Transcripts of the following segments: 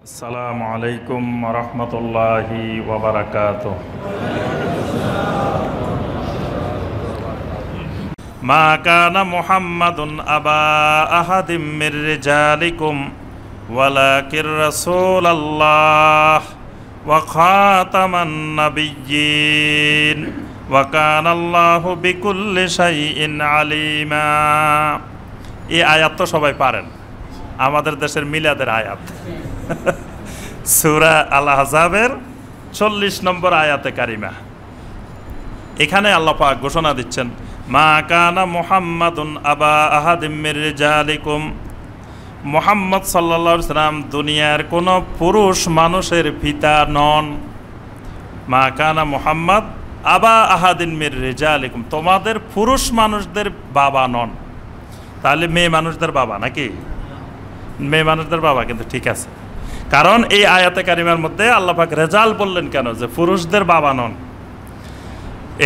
আসসালামু আলাইকুম ওয়া রাহমাতুল্লাহি ওয়া বারাকাতুহু। মা কানা মুহাম্মাদুন আবা আহাদিম মির রিজালিকুম ওয়ালাকির রাসূলুল্লাহ ওয়া খাতামান নাবিয়্যিন ওয়া কানাল্লাহু বিকুল্লি শাইইন আলিমা। এই আয়াত তো সবাই পারেন, আমাদের দেশের মিলাদের আয়াত। সূরা আল আহজাবের 40 নম্বর আয়াতে কারিমা। এখানে আল্লাহ পাক ঘোষণা দিচ্ছেন, মা কানা মুহাম্মাদুন আবা আহাদিম মির রিজালিকুম, মুহাম্মদ সাল্লাল্লাহু আলাইহি সাল্লাম দুনিয়ার কোনো পুরুষ মানুষের পিতা নন। মা কানা মুহাম্মদ আবা আহাদিন মির রিজালিকুম, তোমাদের পুরুষ মানুষদের বাবা নন। তাহলে মেয়ে মানুষদের বাবা নাকি? মেয়ে মানুষদের বাবা, কিন্তু ঠিক আছে, কারণ এই আয়াতে কারিমার মধ্যে আল্লাহ পাক রেজাল বললেন কেন যে পুরুষদের বাবা নন।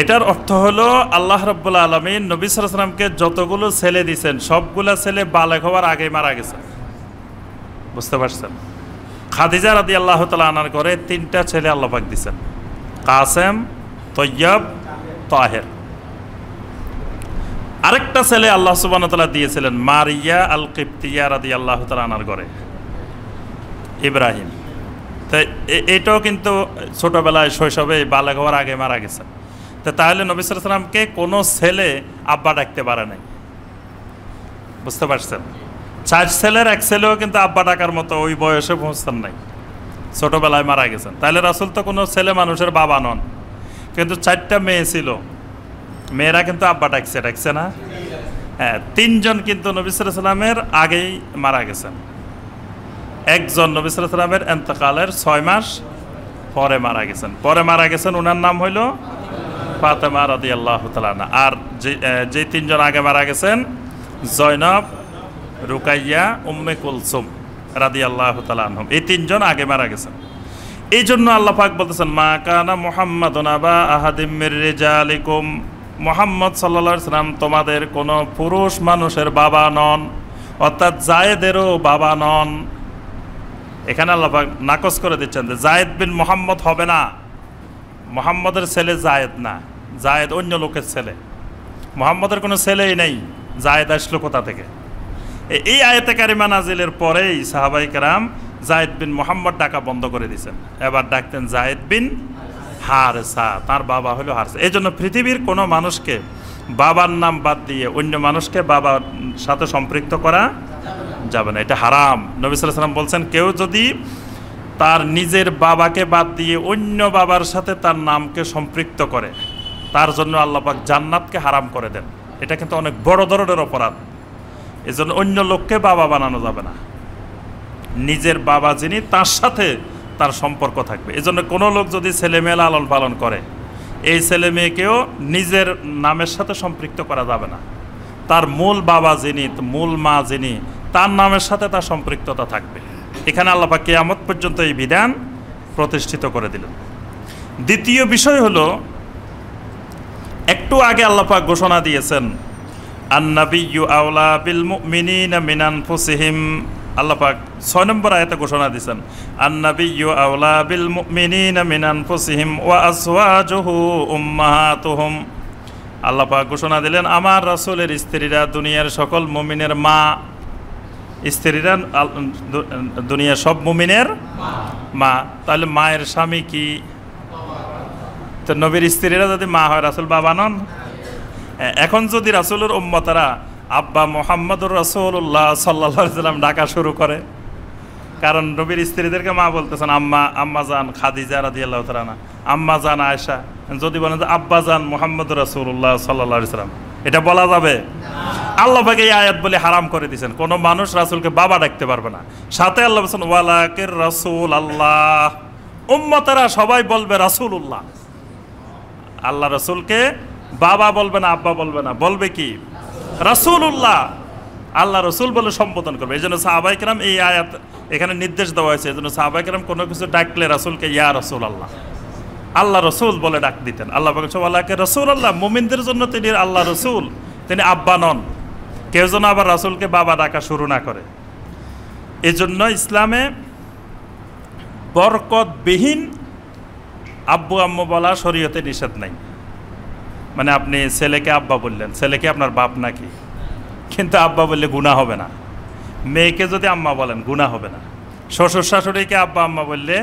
এটার অর্থ হলো আল্লাহ রাব্বুল আলামিন নবী সাল্লাল্লাহু আলাইহি ওয়াসাল্লামকে যতগুলো ছেলে দিয়েছেন সবগুলা ছেলে বালেগ হওয়ার আগেই মারা গেছে। বুঝতে পারছেন? খাদিজা রাদিয়াল্লাহু তাআলা আনহার ঘরে 3টা ছেলে আল্লাহ পাক দিয়েছেন, কাসেম, তৈয়ব, তাহের। আরেকটা ছেলে আল্লাহ সুবহানাহু ওয়া তাআলা দিয়েছিলেন মারিয়া আল কিবতিয়া রাদিয়াল্লাহু তাআলা আনহার ঘরে, ইব্রাহিম। তাই এটাও কিন্তু ছোটবেলায় শৈশবে বালেগ হওয়ার আগে মারা গেছে। তো তাহলে নবী সাল্লাল্লাহু আলাইহি ওয়াসাল্লামকে কোনো ছেলে আব্বা ডাকতে পারে নাই। বুঝতে পারছেন? 4 ছেলের এক ছেলেও কিন্তু আব্বা ডাকার মতো ওই বয়সে পৌঁছতেন নাই, ছোটবেলায় মারা গেছেন। তাহলে রাসূল তো কোনো ছেলে মানুষের বাবা নন। কিন্তু 4টা মেয়ে ছিল, মেয়েরা কিন্তু আব্বা ডাকছে না? হ্যাঁ, 3 জন কিন্তু নবী সাল্লাল্লাহু আলাইহি ওয়াসাল্লামের আগেই মারা গেছেন। একজন নবী সাল্লাল্লাহু আলাইহি ওয়াসাল্লামের ইন্তেকালের 6 মাস পরে মারা গেছেন। ওনার নাম হইল ফাতেমা রাদিয়াল্লাহু তাআলা আনহা। আর যে 3 জন আগে মারা গেছেন, জয়নব, রুকাইয়া, উম্মে কুলসুম রাদিয়াল্লাহু তাআলা আনহুম, এই 3 জন আগে মারা গেছেন। এই জন্য আল্লাহ পাক বলতেছেন, মা কানা মুহাম্মাদুন আবা আহাদিম মির রিজালিকুম, মুহাম্মদ সাল্লাল্লাহু আলাইহি ওয়াসাল্লাম তোমাদের কোনো পুরুষ মানুষের বাবা নন, অর্থাৎ জায়েদেরও বাবা নন। এখানে আল্লাহ পাক নাকচ করে দিচ্ছেন যে জায়েদ বিন মুহাম্মদ হবে না। মুহাম্মদের ছেলে জায়েদ না, জায়েদ অন্য লোকের ছেলে। মুহাম্মদের কোনো ছেলেই নেই, জায়েদ আসলো কোথা থেকে? এই আয়াতে কারিমা নাজিলের পরেই সাহাবায়ে কেরাম জায়েদ বিন মুহাম্মদ ডাকা বন্ধ করে দিয়েছেন। এবার ডাকতেন জায়েদ বিন হারেসা, তার বাবা হলো হারেসা। এই জন্য পৃথিবীর কোনো মানুষকে বাবার নাম বাদ দিয়ে অন্য মানুষকে বাবার সাথে সম্পৃক্ত করা যাবে না, এটা হারাম। নবী সাল্লাল্লাহু আলাইহি ওয়াসাল্লাম বলছেন, কেউ যদি তার নিজের বাবাকে বাদ দিয়ে অন্য বাবার সাথে তার নামকে সম্পৃক্ত করে, তার জন্য আল্লাহ পাক জান্নাতকে হারাম করে দেন। এটা কিন্তু অনেক বড় ধরনের অপরাধ। এই জন্য অন্য লোককে বাবা বানানো যাবে না, নিজের বাবা যিনি তার সাথে তার সম্পর্ক থাকবে। এই জন্য কোনো লোক যদি ছেলে মেয়ে লালন পালন করে, এই ছেলে মেয়েকেও নিজের নামের সাথে সম্পৃক্ত করা যাবে না। তার মূল বাবা যিনি, মূল মা যিনি, তার নামের সাথে তার সম্পৃক্ততা থাকবে। এখানে আল্লাহ পাক কিয়ামত পর্যন্ত এই বিধান প্রতিষ্ঠিত করে দিলেন। দ্বিতীয় বিষয় হলো, একটু আগে আল্লাহ পাক ঘোষণা দিয়েছেন, আন-নাবিয়্যু আওলা বিল মুমিনিনা মিন আনফুসিহিম। আল্লাহ পাক 6 নম্বর আয়াতে ঘোষণা দিয়েছেন, আন-নাবিয়্যু আওলা বিল মুমিনিনা মিন আনফুসিহিম ওয়া আজওয়াজুহু উম্মাহাতুহুম। আল্লাহ পাক ঘোষণা দিলেন, আমার রাসূলের স্ত্রীরা দুনিয়ার সকল মুমিনের মা। স্ত্রীরা দুনিয়ার সব মুমিনের মা। তাহলে মায়ের স্বামী কি? তো নবীর স্ত্রীরা যদি মা হয়, রাসূল বাবা নন? এখন যদি রাসূলের উম্মতরা আব্বা মুহাম্মদুর রাসূলুল্লাহ সাল্লাল্লাহু আলাইহি ওয়াসাল্লাম ডাকা শুরু করে, কারণ নবীর স্ত্রীদেরকে মা বলতেছেন, আম্মা জান খাদিজা রাদিয়াল্লাহু তাআলা আনহা, আম্মা জান আয়েশা। যদি বলেন যে আব্বা জান মুহাম্মদুর রাসূলুল্লাহ সাল্লাল্লাহু আলাইহি ওয়াসাল্লাম, এটা বলা যাবে? আল্লাহ পাক এই আয়াত বলে হারাম করে দিয়েছেন, কোনো মানুষ রাসূলকে বাবা ডাকতে পারবে না। সাথে আল্লাহ বলেছেন, ওয়ালাকির রাসূলুল্লাহ, উম্মতেরা সবাই বলবে রাসূলুল্লাহ। আল্লাহ রাসূলকে বাবা বলবে না, আব্বা বলবে না, বলবে কি? রাসূলুল্লাহ। আল্লাহ রাসূল বলে সম্বোধন করবে। এই জন্য সাহাবায়ে কেরাম এই আয়াত এখানে নির্দেশ দেওয়া হয়েছে। এই জন্য সাহাবায়ে কেরাম কোনো কিছু ডাকলে রাসূলকে ইয়া রাসূলুল্লাহ, আল্লাহ রসুল বলে ডাক দিতেন। আল্লাহ বলছে, ওয়ালাকির রাসূলুল্লাহ, মুমিনদের জন্য তিনি আল্লাহ রসুল, তিনি আব্বা নন। কেউ যেন আবার রাসূলকে বাবা ডাকা শুরু না করে। এই জন্য ইসলামে বরকতবিহীন আব্বু আম্মু বলা শরীয়তে নিষেধ নাই। মানে আপনি ছেলেকে আব্বা বললেন, ছেলে কি আপনার বাপ নাকি? কিন্তু আব্বা বললে গুনাহ হবে না। মেয়েকে যদি আম্মা বলেন গুনাহ হবে না। শ্বশুর শাশুড়িকে আব্বা আম্মা বললে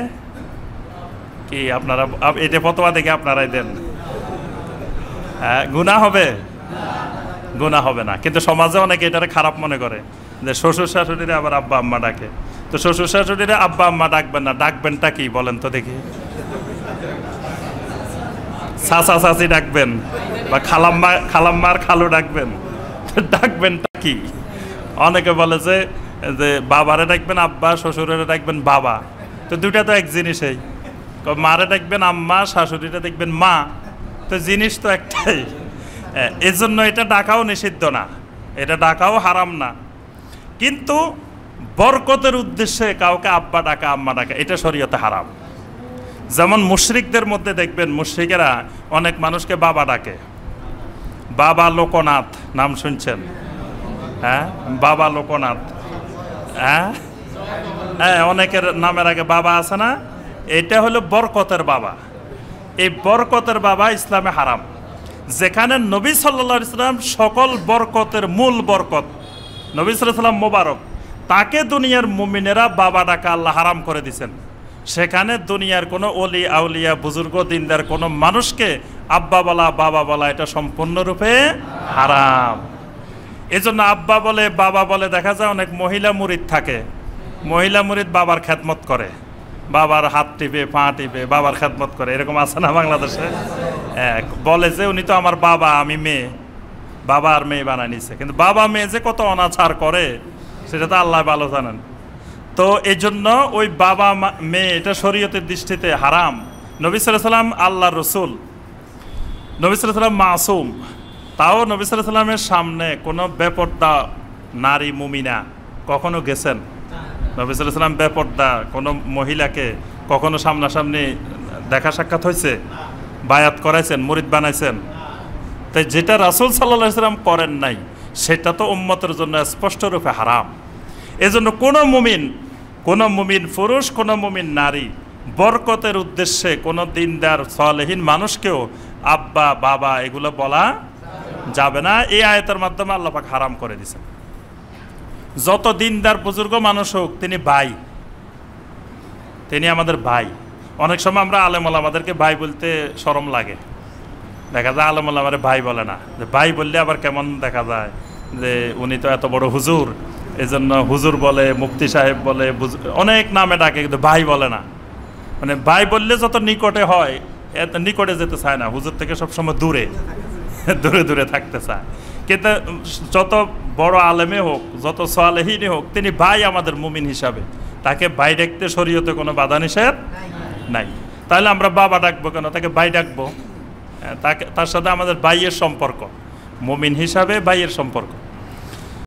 কি আপনারা এটা ফতোয়া দেখে আপনারাই দেন, হ্যাঁ গুনাহ হবে? গুনাহ হবে না। কিন্তু সমাজে অনেকে এটারে খারাপ মনে করে যে শ্বশুর শাশুড়িরা আবার আব্বা আম্মা ডাকে। তো শ্বশুর শাশুড়িরা আব্বা আম্মা ডাকবেন না, ডাকবেনটা কি বলেন তো দেখি? চাচা চাচি ডাকবেন বা খালাম্মার খালু ডাকবেন, ডাকবেনটা কি? অনেকে বলে যে বাবারে ডাকবেন আব্বা, শ্বশুরের ডাকবেন বাবা। তো দুটা তো এক জিনিসই। মারে ডাকবেন আম্মা, শাশুড়িটা দেখবেন মা, তো জিনিস তো একটাই। এজন্য এটা ডাকাও নিষিদ্ধ না, এটা ডাকাও হারাম না। কিন্তু বরকতের উদ্দেশ্যে কাউকে আব্বা ডাকা আম্মা ডাকা এটা শরীয়তে হারাম। যেমন মুশরিকদের মধ্যে দেখবেন মুশরিকেরা অনেক মানুষকে বাবা ডাকে। বাবা লোকনাথ নাম শুনছেন? হ্যাঁ, বাবা লোকনাথ। হ্যাঁ হ্যাঁ, অনেকের নামের আগে বাবা আছে না? এটা হলো বরকতের বাবা। এই বরকতের বাবা ইসলামে হারাম। যেখানে নবী সাল্লাল্লাহু আলাইহি ওয়াসাল্লাম সকল বরকতের মূল বরকত, নবী সাল্লাল্লাহু আলাইহি ওয়াসাল্লাম মোবারক, তাকে দুনিয়ার মুমিনেরা বাবা ডাকা আল্লাহ হারাম করে দিয়েছেন। সেখানে দুনিয়ার কোনো অলি আউলিয়া বুজুর্গ দিনদার কোনো মানুষকে আব্বা বলা বাবা বলা এটা সম্পূর্ণরূপে হারাম। এজন্য আব্বা বলে বাবা বলে দেখা যায় অনেক মহিলা মুরিদ থাকে, মহিলা মুরিদ বাবার খেদমত করে, বাবার হাত টিপে পা টিপে বাবার খেদমত করে, এরকম আছে না বাংলাদেশে? বলে যে উনি তো আমার বাবা, আমি মেয়ে, বাবা আর মেয়ে বানায় নিছে। কিন্তু বাবা মেয়ে যে কত অনাচার করে সেটা তো আল্লাহ ভালো জানেন। তো এই জন্য ওই বাবা মেয়ে এটা শরীয়তের দৃষ্টিতে হারাম। নবী সাল্লাল্লাহু আলাইহি ওয়াসাল্লাম আল্লাহর রাসূল, নবী সাল্লাল্লাহু আলাইহি ওয়াসাল্লাম মাসুম, তাও নবী সাল্লাল্লাহু আলাইহি ওয়াসাল্লামের সামনে কোনো বেপরদা নারী মুমিনা কখনো গেছেন? নবী সাল্লাল্লাহু আলাইহি ওয়াসাল্লাম বেপরদা কোনো মহিলাকে কখনো সামনাসামনি দেখা সাক্ষাৎ হয়েছে? বায়াত করাইছেন, মুরিদ বানাইছেন? তাই যেটা রাসূল সাল্লাল্লাহু আলাইহি ওয়াসাল্লাম করেন নাই সেটা তো উম্মতের জন্য স্পষ্টরূপে হারাম। এজন্য কোনো মুমিন পুরুষ, কোনো মুমিন নারী বরকতের উদ্দেশ্যে কোনো দিনদার সালেহীন মানুষকেও আব্বা বাবা এগুলো বলা যাবে না। এই আয়াতের মাধ্যমে আল্লাহ পাক হারাম করে দিয়েছেন। যত দিনদার বুজুর্গ মানুষ হোক তিনি ভাই, তিনি আমাদের ভাই। অনেক সময় আমরা আলেম ওলামাদেরকে ভাই বলতে শরম লাগে, দেখা যায় আলেম ওলামারে ভাই বলে না। ভাই বললে আবার কেমন দেখা যায় যে উনি তো এত বড় হুজুর, এজন্য হুজুর বলে, মুফতি সাহেব বলে, অনেক নামে ডাকে, কিন্তু ভাই বলে না। মানে ভাই বললে যত নিকটে হয় এত নিকটে যেতে চায় না, হুজুর থেকে সবসময় দূরে দূরে দূরে থাকতে চায়। কিন্তু যত বড় আলেমে হোক, যত সালেহীন হোক, তিনি ভাই আমাদের মুমিন হিসাবে, তাকে ভাই ডাকতে শরীয়তে কোনো বাধা নিষেধ নাই। তাহলে আমরা বাবা ডাকবো কেন? তাকে ভাই ডাকবো। তার সাথে আমাদের ভাইয়ের সম্পর্ক, মুমিন হিসাবে ভাইয়ের সম্পর্ক।